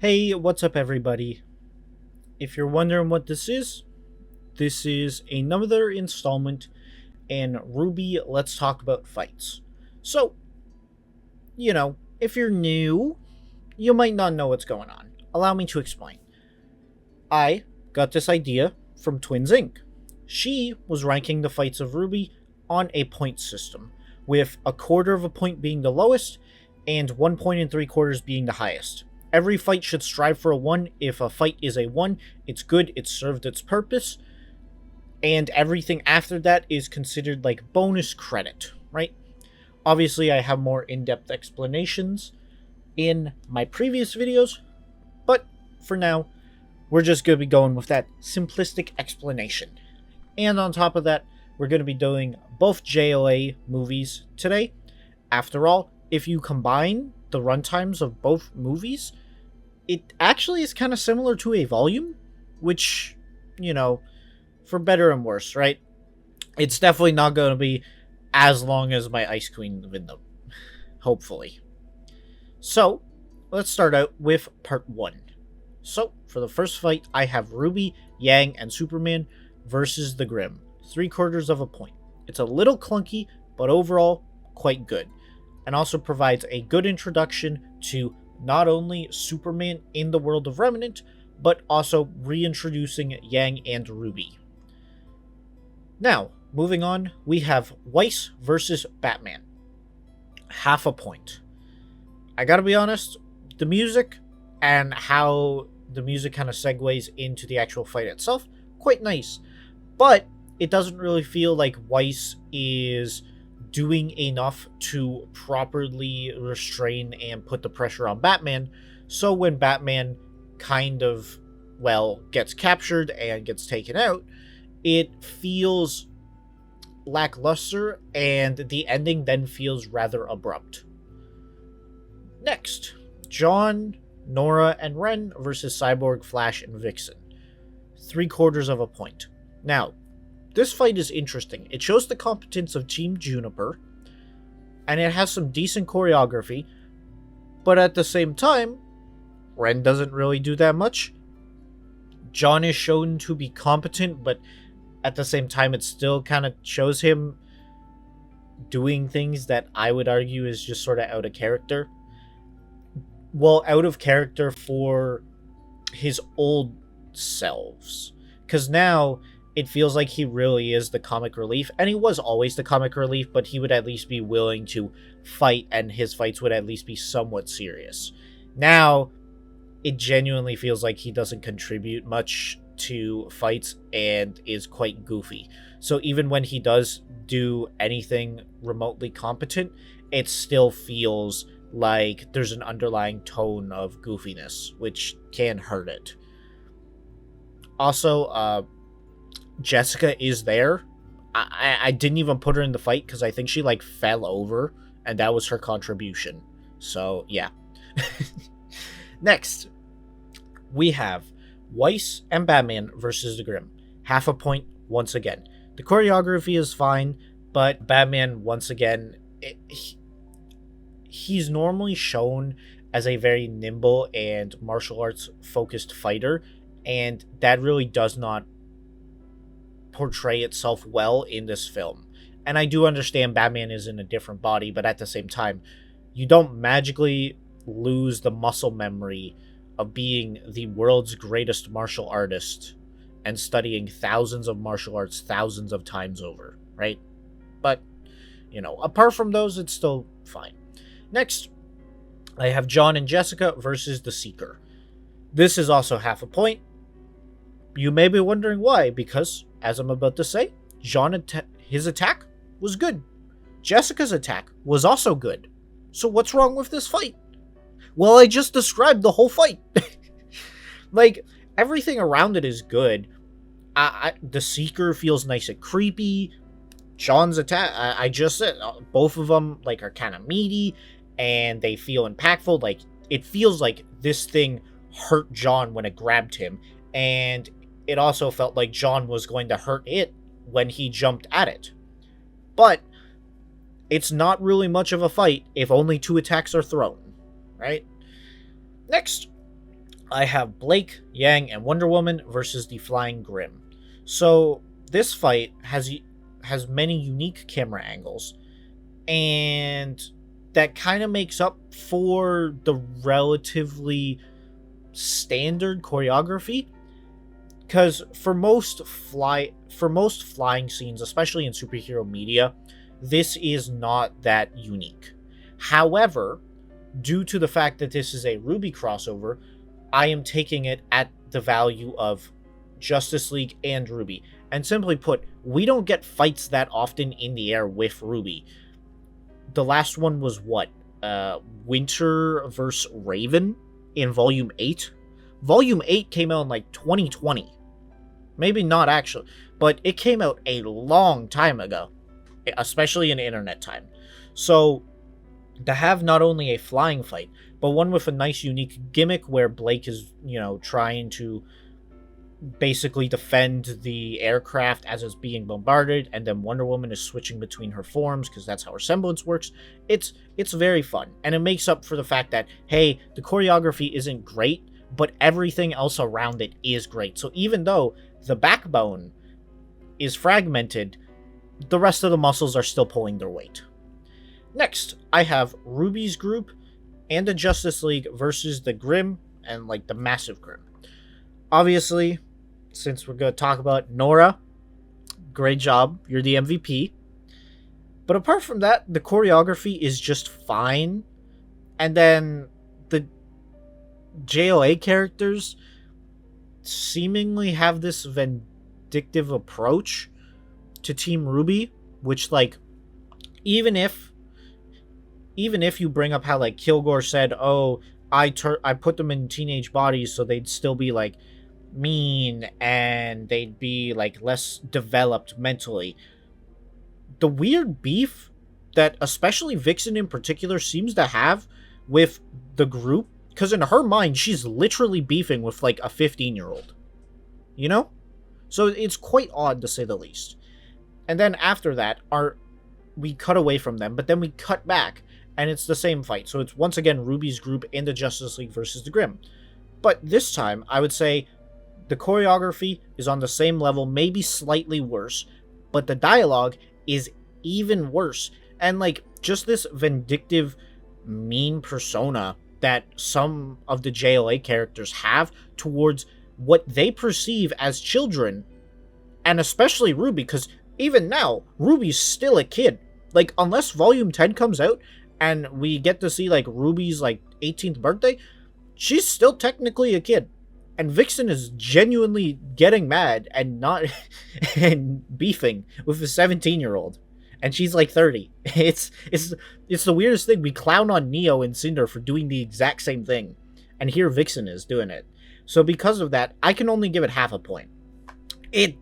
Hey, what's up, everybody? If you're wondering what this is another installment in Rwby Let's Talk About Fights. So, if you're new, you might not know what's going on. Allow me to explain. I got this idea from Twins Inc. She was ranking the fights of Rwby on a point system, with a quarter of a point being the lowest and 1 point and 3/4 being the highest. Every fight should strive for a 1. If a fight is a 1, it's good, it's served its purpose, and everything after that is considered like bonus credit, right? Obviously, I have more in-depth explanations in my previous videos, but for now, we're just going to be going with that simplistic explanation. And on top of that, we're going to be doing both JLA movies today. After all, if you combine the runtimes of both movies, it actually is kind of similar to a volume, which, for better and worse, right? It's definitely not going to be as long as my Ice Queen window, hopefully. So, let's start out with part 1. So, for the first fight, I have Rwby, Yang, and Superman versus the Grimm. 3/4 of a point. It's a little clunky, but overall, quite good. And also provides a good introduction to not only Superman in the world of Remnant, but also reintroducing Yang and Rwby. Now, moving on, we have Weiss versus Batman. 1/2 point. I gotta be honest, the music and how the music kind of segues into the actual fight itself, quite nice. But it doesn't really feel like Weiss is doing enough to properly restrain and put the pressure on Batman. So when Batman kind of, gets captured and gets taken out, it feels lackluster, and the ending then feels rather abrupt. Next, John, Nora, and Ren versus Cyborg, Flash, and Vixen. 3/4 of a point. Now, this fight is interesting. It shows the competence of Team Juniper, and it has some decent choreography, but at the same time, Ren doesn't really do that much. John is shown to be competent, but at the same time, it still kind of shows him doing things that I would argue is just sort of out of character. Well, out of character for his old selves. Because now it feels like he really is the comic relief, and he was always the comic relief, but he would at least be willing to fight, and his fights would at least be somewhat serious. Now, it genuinely feels like he doesn't contribute much to fights and is quite goofy. So even when he does do anything remotely competent, it still feels like there's an underlying tone of goofiness, which can hurt it. Also, Jessica is there. I didn't even put her in the fight because I think she fell over, and that was her contribution. So yeah. Next, we have Weiss and Batman versus the Grimm. 1/2 point once again. The choreography is fine, but Batman once again, he's normally shown as a very nimble and martial arts focused fighter, and that really does not portray itself well in this film. And I do understand Batman is in a different body, but at the same time, you don't magically lose the muscle memory of being the world's greatest martial artist and studying thousands of martial arts thousands of times over, right? But, apart from those, it's still fine. Next, I have John and Jessica versus the Seeker. This is also 1/2 point. You may be wondering why, because, as I'm about to say, his attack was good. Jessica's attack was also good. So what's wrong with this fight? Well, I just described the whole fight. Everything around it is good. The Seeker feels nice and creepy. John's attack, I just said, both of them, are kind of meaty, and they feel impactful. It feels like this thing hurt John when it grabbed him, and it also felt like John was going to hurt it when he jumped at it. But it's not really much of a fight if only 2 attacks are thrown, right? Next, I have Blake, Yang, and Wonder Woman versus the Flying Grim. So this fight has many unique camera angles, and that kind of makes up for the relatively standard choreography. Because for most flying scenes, especially in superhero media, this is not that unique. However, due to the fact that this is a Rwby crossover, I am taking it at the value of Justice League and Rwby. And simply put, we don't get fights that often in the air with Rwby. The last one was what? Winter vs. Raven in Volume 8? Volume 8 came out in like 2020. Maybe not actually, but it came out a long time ago, especially in internet time. So to have not only a flying fight, but one with a nice unique gimmick where Blake is, trying to basically defend the aircraft as it's being bombarded, and then Wonder Woman is switching between her forms because that's how her semblance works. It's very fun, and it makes up for the fact that, hey, the choreography isn't great, but everything else around it is great. So even though the backbone is fragmented, the rest of the muscles are still pulling their weight. Next, I have Rwby's group and the Justice League versus the Grim and the Massive Grim. Obviously, since we're going to talk about Nora, great job, you're the MVP. But apart from that, the choreography is just fine. And then the JLA characters seemingly have this vindictive approach to Team Rwby, which even if you bring up how Kilgore said, "Oh, I put them in teenage bodies so they'd still be mean and they'd be less developed mentally," the weird beef that especially Vixen in particular seems to have with the group, because in her mind she's literally beefing with a 15-year-old, so it's quite odd to say the least. And then after that, we cut away from them, but then we cut back and it's the same fight. So it's once again Rwby's group and the Justice League versus the Grim. But this time, I would say the choreography is on the same level, maybe slightly worse, but the dialogue is even worse. And just this vindictive, mean persona that some of the JLA characters have towards what they perceive as children, and especially Rwby, because even now, Rwby's still a kid. Unless Volume 10 comes out, and we get to see Rwby's 18th birthday, she's still technically a kid. And Vixen is genuinely getting mad and not and beefing with a 17-year-old. And she's 30. It's the weirdest thing. We clown on Neo and Cinder for doing the exact same thing. And here Vixen is doing it. So because of that, I can only give it half a point. It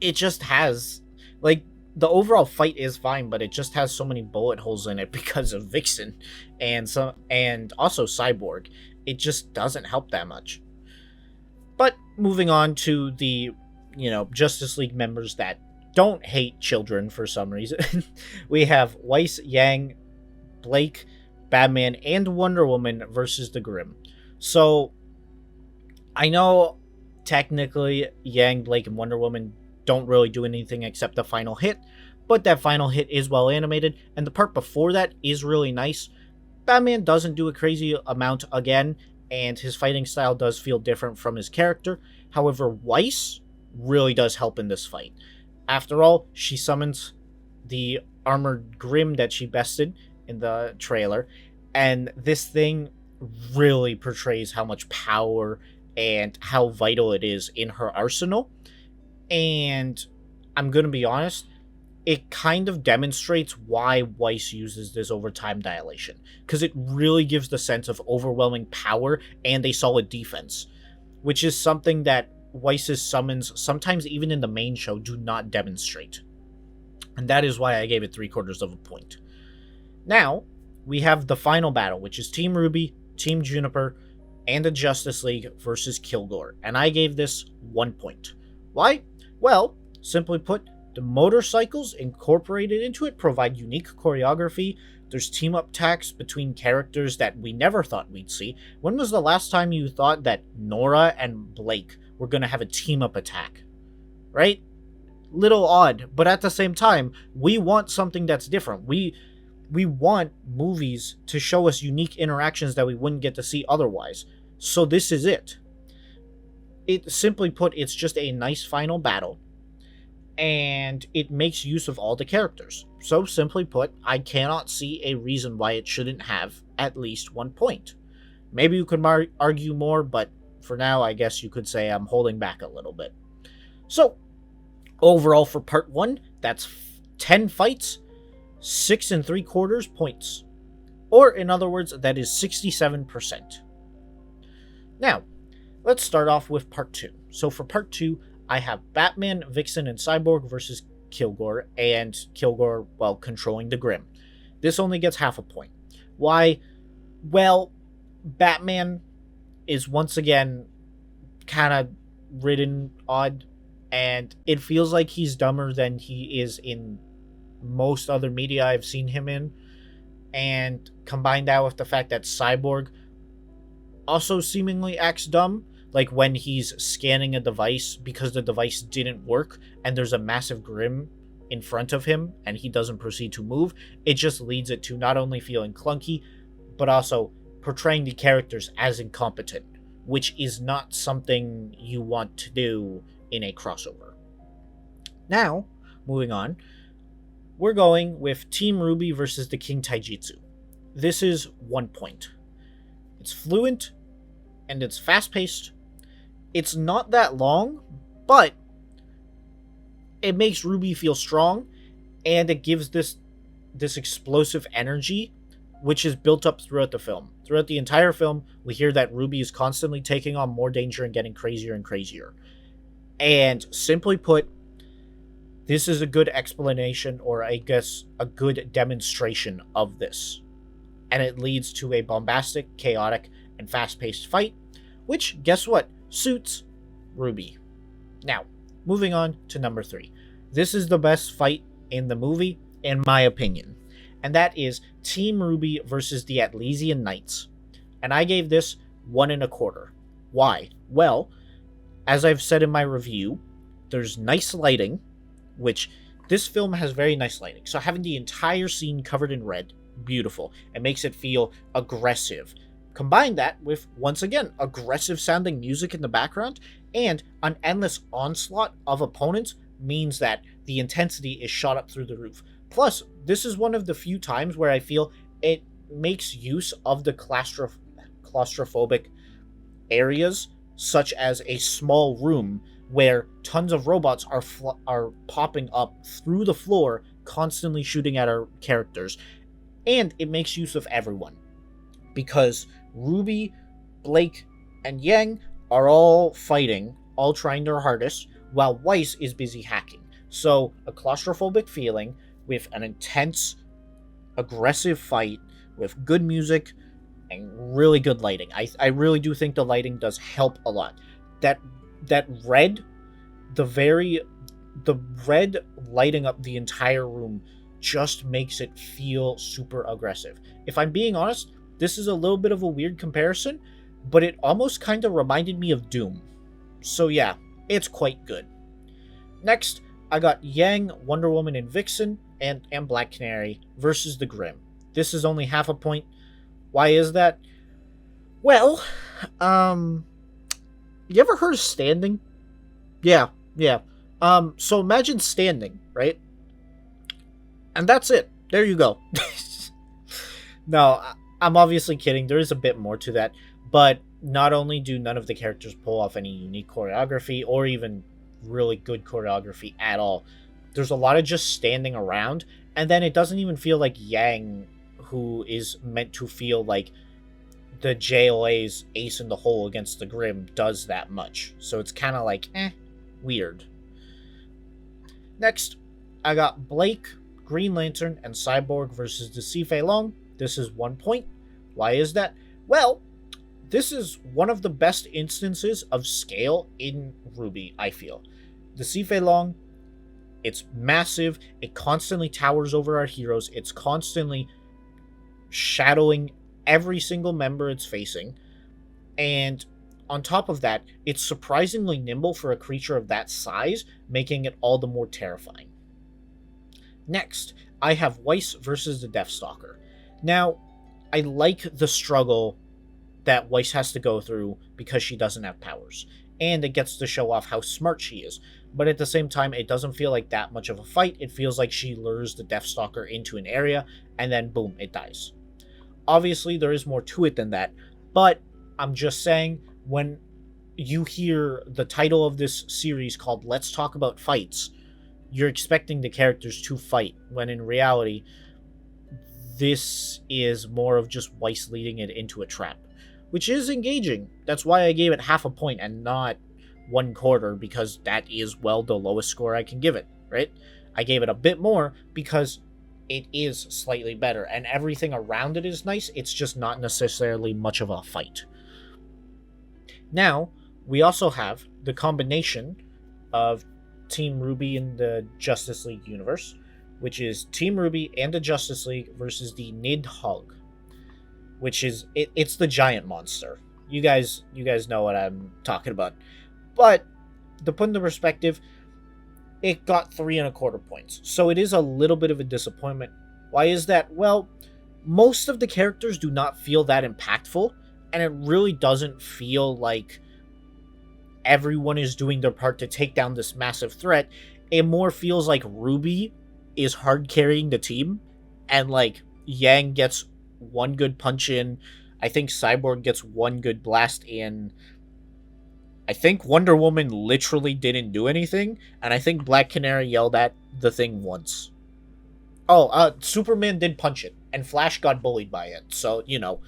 just has the overall fight is fine, but it just has so many bullet holes in it because of Vixen and also Cyborg. It just doesn't help that much. But moving on to the, Justice League members that don't hate children for some reason. We have Weiss, Yang, Blake, Batman, and Wonder Woman versus the Grim. So I know technically Yang, Blake, and Wonder Woman don't really do anything except the final hit, but that final hit is well animated, and the part before that is really nice. Batman doesn't do a crazy amount again, and his fighting style does feel different from his character. However, Weiss really does help in this fight. After all, she summons the armored Grim that she bested in the trailer, and this thing really portrays how much power and how vital it is in her arsenal. And I'm going to be honest, it kind of demonstrates why Weiss uses this over time dilation, because it really gives the sense of overwhelming power and a solid defense, which is something that Weiss's summons, sometimes even in the main show, do not demonstrate. And that is why I gave it 3/4 of a point. Now, we have the final battle, which is Team Rwby, Team Juniper, and the Justice League versus Kilgore, and I gave this 1 point. Why? Well, simply put, the motorcycles incorporated into it provide unique choreography, There's team up attacks between characters that we never thought we'd see. When was the last time you thought that Nora and Blake were going to have a team up attack? Right? Little odd, but at the same time, we want something that's different. We want movies to show us unique interactions that we wouldn't get to see otherwise. So this is it. It simply put, it's just a nice final battle, and it makes use of all the characters. So simply put, I cannot see a reason why it shouldn't have at least 1 point. Maybe you could argue more, but for now, I guess you could say I'm holding back a little bit. So, overall for part 1, that's 10 fights, 6 3/4 points. Or, in other words, that is 67%. Now, let's start off with part 2. So for part 2, I have Batman, Vixen, and Cyborg versus Kilgore, and Kilgore, well, controlling the Grim. This only gets half a point. Why? Well, Batman is once again kind of written odd, and it feels like he's dumber than he is in most other media I've seen him in. And combine that with the fact that Cyborg also seemingly acts dumb, like when he's scanning a device because the device didn't work and there's a massive Grim in front of him and he doesn't proceed to move. It just leads it to not only feeling clunky, but also portraying the characters as incompetent, which is not something you want to do in a crossover. Now, moving on, we're going with Team Rwby versus the King Taijutsu. This is 1 point. It's fluent, and it's fast-paced. It's not that long, but it makes Rwby feel strong, and it gives this explosive energy, which is built up throughout the film. Throughout the entire film, we hear that Rwby is constantly taking on more danger and getting crazier and crazier. And simply put, this is a good explanation, or I guess a good demonstration of this. And it leads to a bombastic, chaotic, and fast-paced fight, which, guess what, suits Rwby. Now, moving on to number 3. This is the best fight in the movie, in my opinion, and that is Team Rwby versus the Atlesian Knights. And I gave this 1 1/4. Why? Well, as I've said in my review, there's nice lighting, which this film has very nice lighting. So having the entire scene covered in red, beautiful. It makes it feel aggressive. Combine that with, once again, aggressive sounding music in the background, and an endless onslaught of opponents means that the intensity is shot up through the roof. Plus, this is one of the few times where I feel it makes use of the claustrophobic areas, such as a small room where tons of robots are popping up through the floor, constantly shooting at our characters. And it makes use of everyone, because Rwby, Blake, and Yang are all fighting, all trying their hardest, while Weiss is busy hacking. So, a claustrophobic feeling with an intense, aggressive fight with good music and really good lighting. I really do think the lighting does help a lot. That red, the red lighting up the entire room just makes it feel super aggressive. If I'm being honest, this is a little bit of a weird comparison, but it almost kind of reminded me of Doom. So yeah, it's quite good. Next, I got Yang, Wonder Woman, and Vixen, and Black Canary versus the Grim. This is only half a point. Why is that? Well, you ever heard of standing? Yeah. So imagine standing, right? And that's it. There you go. No, I'm obviously kidding. There is a bit more to that. But not only do none of the characters pull off any unique choreography or even really good choreography at all, there's a lot of just standing around. And then it doesn't even feel like Yang, who is meant to feel like the JLA's ace in the hole against the Grim, does that much. So it's kind of like, weird. Next, I got Blake, Green Lantern, and Cyborg versus the Sifei Long. This is 1 point. Why is that? Well, this is one of the best instances of scale in Rwby, I feel. The Sifei Long, it's massive. It constantly towers over our heroes. It's constantly shadowing every single member it's facing, and on top of that, it's surprisingly nimble for a creature of that size, making it all the more terrifying. Next, I have Weiss versus the Deathstalker. Now, I like the struggle that Weiss has to go through because she doesn't have powers, and it gets to show off how smart she is. But at the same time, it doesn't feel like that much of a fight. It feels like she lures the Deathstalker into an area, and then boom, it dies. Obviously, there is more to it than that, but I'm just saying, when you hear the title of this series called Let's Talk About Fights, you're expecting the characters to fight, when in reality, this is more of just Weiss leading it into a trap, which is engaging. That's why I gave it half a point and not 1/4, because that is, well, the lowest score I can give it, right? I gave it a bit more because it is slightly better, and everything around it is nice. It's just not necessarily much of a fight. Now, we also have the combination of Team Rwby in the Justice League universe, which is Team Rwby and the Justice League versus the Nidhogg, which is it's the giant monster. You guys know what I'm talking about. But to put into perspective, it got 3.25 points, so it is a little bit of a disappointment. Why is that? Well, most of the characters do not feel that impactful, and it really doesn't feel like everyone is doing their part to take down this massive threat. It more feels like Rwby is hard carrying the team, and like Yang gets one good punch in, I think Cyborg gets one good blast in, I think Wonder Woman literally didn't do anything, and I think Black Canary yelled at the thing once. Superman did punch it, and Flash got bullied by it, so, you know,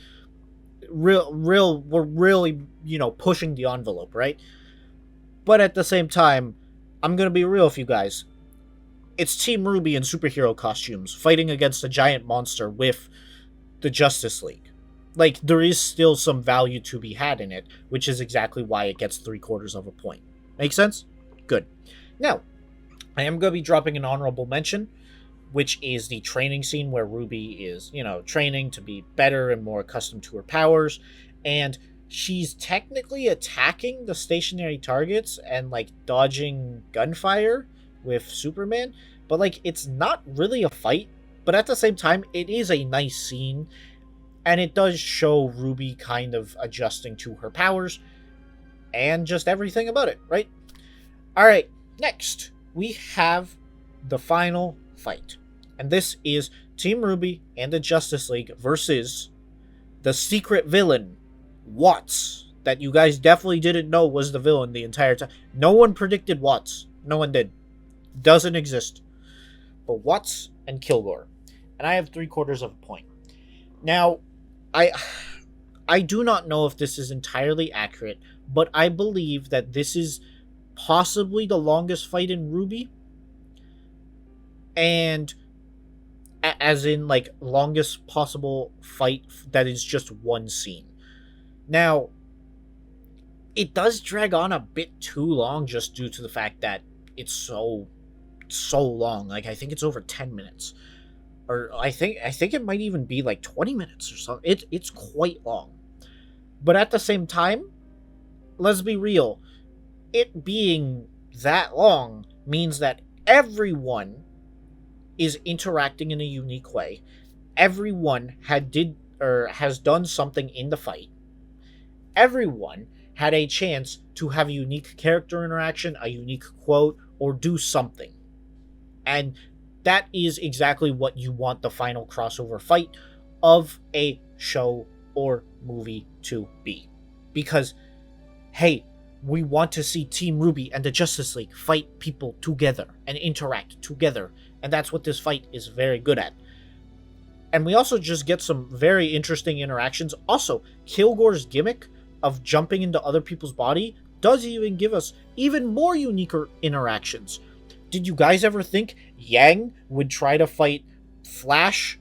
we're really, you know, pushing the envelope, right? But at the same time, I'm gonna be real with you guys. It's Team Rwby in superhero costumes fighting against a giant monster with the Justice League. Like, there is still some value to be had in it, which is exactly why it gets 3/4 point. Make sense? Good. Now, I am going to be dropping an honorable mention, which is the training scene where Rwby is, you know, training to be better and more accustomed to her powers, and she's technically attacking the stationary targets and, like, dodging gunfire with Superman, but, like, it's not really a fight, but at the same time, it is a nice scene, and it does show Rwby kind of adjusting to her powers, and just everything about it, right? Alright, next, we have the final fight. And this is Team Rwby and the Justice League versus the secret villain, Watts, that you guys definitely didn't know was the villain the entire time. No one predicted Watts. No one did. Doesn't exist. But Watts and Kilgore. And I have 3/4 point. Now, I do not know if this is entirely accurate, but I believe that this is possibly the longest fight in Rwby. And as in, like, longest possible fight that is just one scene. Now, it does drag on a bit too long just due to the fact that it's so long. Like, I think it's over 10 minutes. Or I think it might even be like 20 minutes or something. It's quite long. But at the same time, let's be real. It being that long means that everyone is interacting in a unique way. Everyone has done something in the fight. Everyone had a chance to have a unique character interaction, a unique quote, or do something. And that is exactly what you want the final crossover fight of a show or movie to be. Because, hey, we want to see Team Rwby and the Justice League fight people together and interact together. And that's what this fight is very good at. And we also just get some very interesting interactions. Also, Kilgore's gimmick of jumping into other people's body does even give us even more unique interactions. Did you guys ever think Yang would try to fight Flash,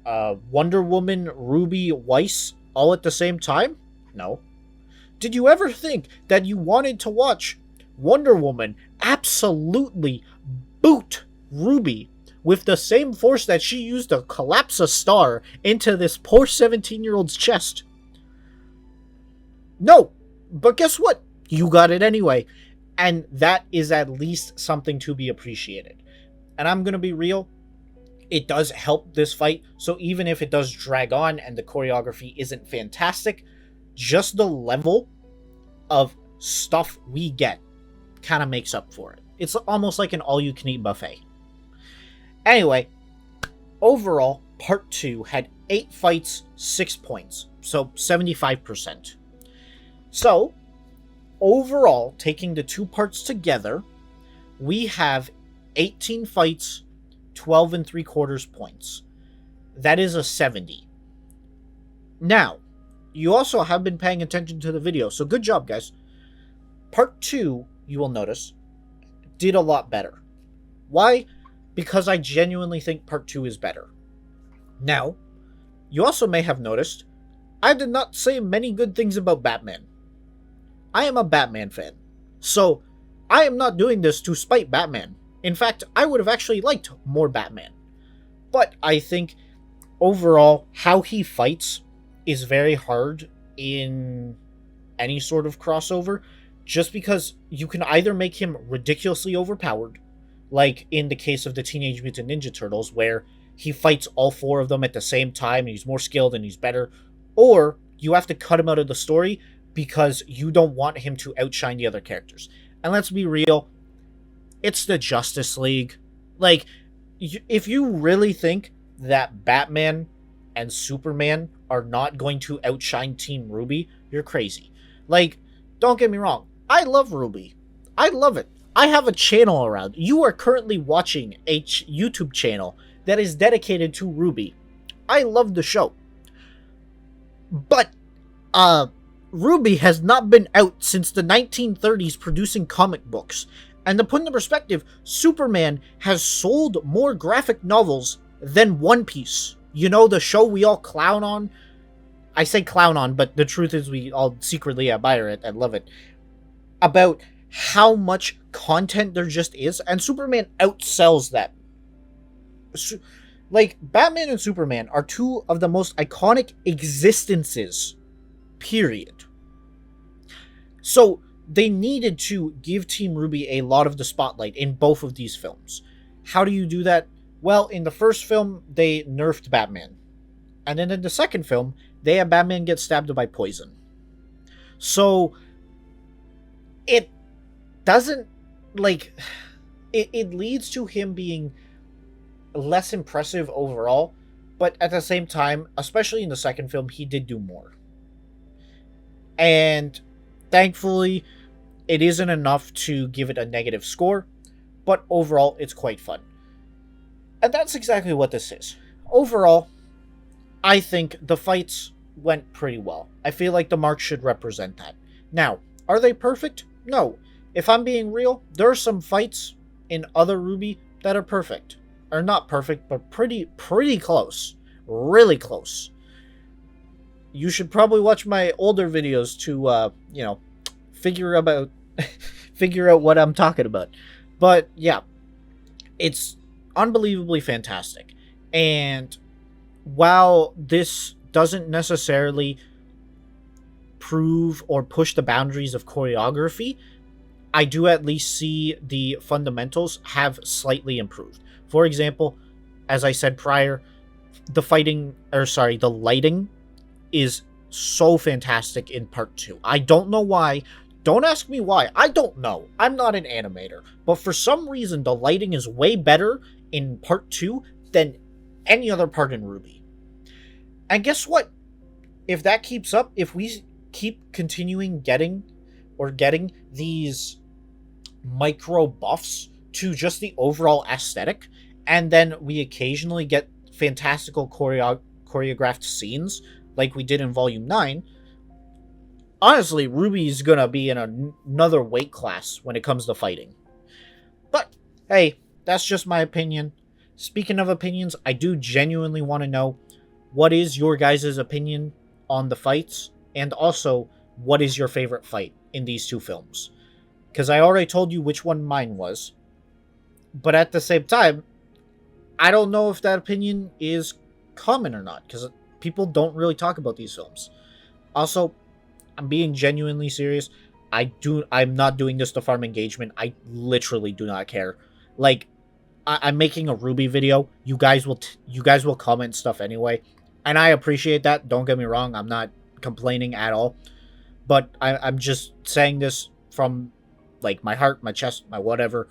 Wonder Woman, Rwby, Weiss all at the same time? No. Did you ever think that you wanted to watch Wonder Woman absolutely boot Rwby with the same force that she used to collapse a star into this poor 17-year-old's chest. No, but guess what? You got it anyway. And that is at least something to be appreciated. And I'm going to be real, it does help this fight. So even if it does drag on and the choreography isn't fantastic, just the level of stuff we get kind of makes up for it. It's almost like an all-you-can-eat buffet. Anyway, overall, Part 2 had 8 fights, 6 points. So 75%. So, overall, taking the 2 parts together, we have 18 fights, 12 3/4 points. That is a 70. Now, you also have been paying attention to the video, so good job, guys. Part 2, you will notice, did a lot better. Why? Because I genuinely think Part 2 is better. Now, you also may have noticed, I did not say many good things about Batman. I am a Batman fan, so I am not doing this to spite Batman. In fact, I would have actually liked more Batman. But I think, overall, how he fights is very hard in any sort of crossover, just because you can either make him ridiculously overpowered, like in the case of the Teenage Mutant Ninja Turtles, where he fights all 4 of them at the same time, and he's more skilled and he's better, or you have to cut him out of the story because you don't want him to outshine the other characters. And let's be real, it's the Justice League. Like, if you really think that Batman and Superman are not going to outshine Team Rwby, you're crazy. Like, don't get me wrong, I love Rwby. I love it. I have a channel around. You are currently watching a YouTube channel that is dedicated to Rwby. I love the show. But, Rwby has not been out since the 1930s producing comic books. And to put into perspective, Superman has sold more graphic novels than One Piece. You know, the show we all clown on? I say clown on, but the truth is we all secretly admire it and love it. About how much content there just is, and Superman outsells that. Like, Batman and Superman are 2 of the most iconic existences, period. So, they needed to give Team Rwby a lot of the spotlight in both of these films. How do you do that? Well, in the first film, they nerfed Batman. And then in the second film, they had Batman get stabbed by poison. So, it doesn't, like, it leads to him being less impressive overall, but at the same time, especially in the second film, he did do more. And thankfully, it isn't enough to give it a negative score, but overall, it's quite fun. And that's exactly what this is. Overall, I think the fights went pretty well. I feel like the marks should represent that. Now, are they perfect? No. If I'm being real, there are some fights in other Rwby that are perfect. Or not perfect, but pretty close. Really close. You should probably watch my older videos to, figure out what I'm talking about. But, yeah. It's unbelievably fantastic. And while this doesn't necessarily prove or push the boundaries of choreography, I do at least see the fundamentals have slightly improved. For example, as I said prior, the lighting is so fantastic in Part 2. I don't know why. Don't ask me why. I don't know. I'm not an animator. But for some reason, the lighting is way better in Part 2 than any other part in Rwby. And guess what? If that keeps up, if we keep continuing getting these micro buffs to just the overall aesthetic, and then we occasionally get fantastical choreographed scenes like we did in Volume 9, honestly, Rwby's gonna be in another weight class when it comes to fighting. But, hey, that's just my opinion. Speaking of opinions, I do genuinely want to know, what is your guys' opinion on the fights? And also, what is your favorite fight in these 2 films? Because I already told you which one mine was. But at the same time, I don't know if that opinion is common or not, because people don't really talk about these films. Also, I'm being genuinely serious. I'm not doing this to farm engagement. I literally do not care. Like, I'm making a Rwby video. You guys will comment stuff anyway, and I appreciate that. Don't get me wrong. I'm not complaining at all, but I'm just saying this from like my heart, my chest, my whatever,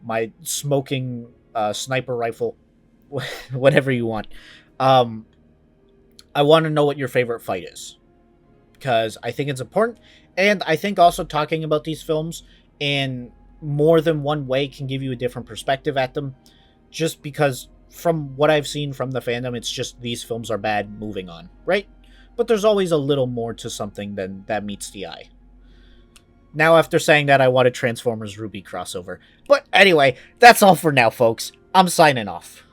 my smoking sniper rifle, whatever you want. Um, I want to know what your favorite fight is, because I think it's important, and I think also talking about these films in more than one way can give you a different perspective at them. Just because from what I've seen from the fandom, it's just these films are bad. Moving on, right? But there's always a little more to something than that meets the eye. Now, after saying that, I want a Transformers Rwby crossover. But anyway, that's all for now, folks. I'm signing off.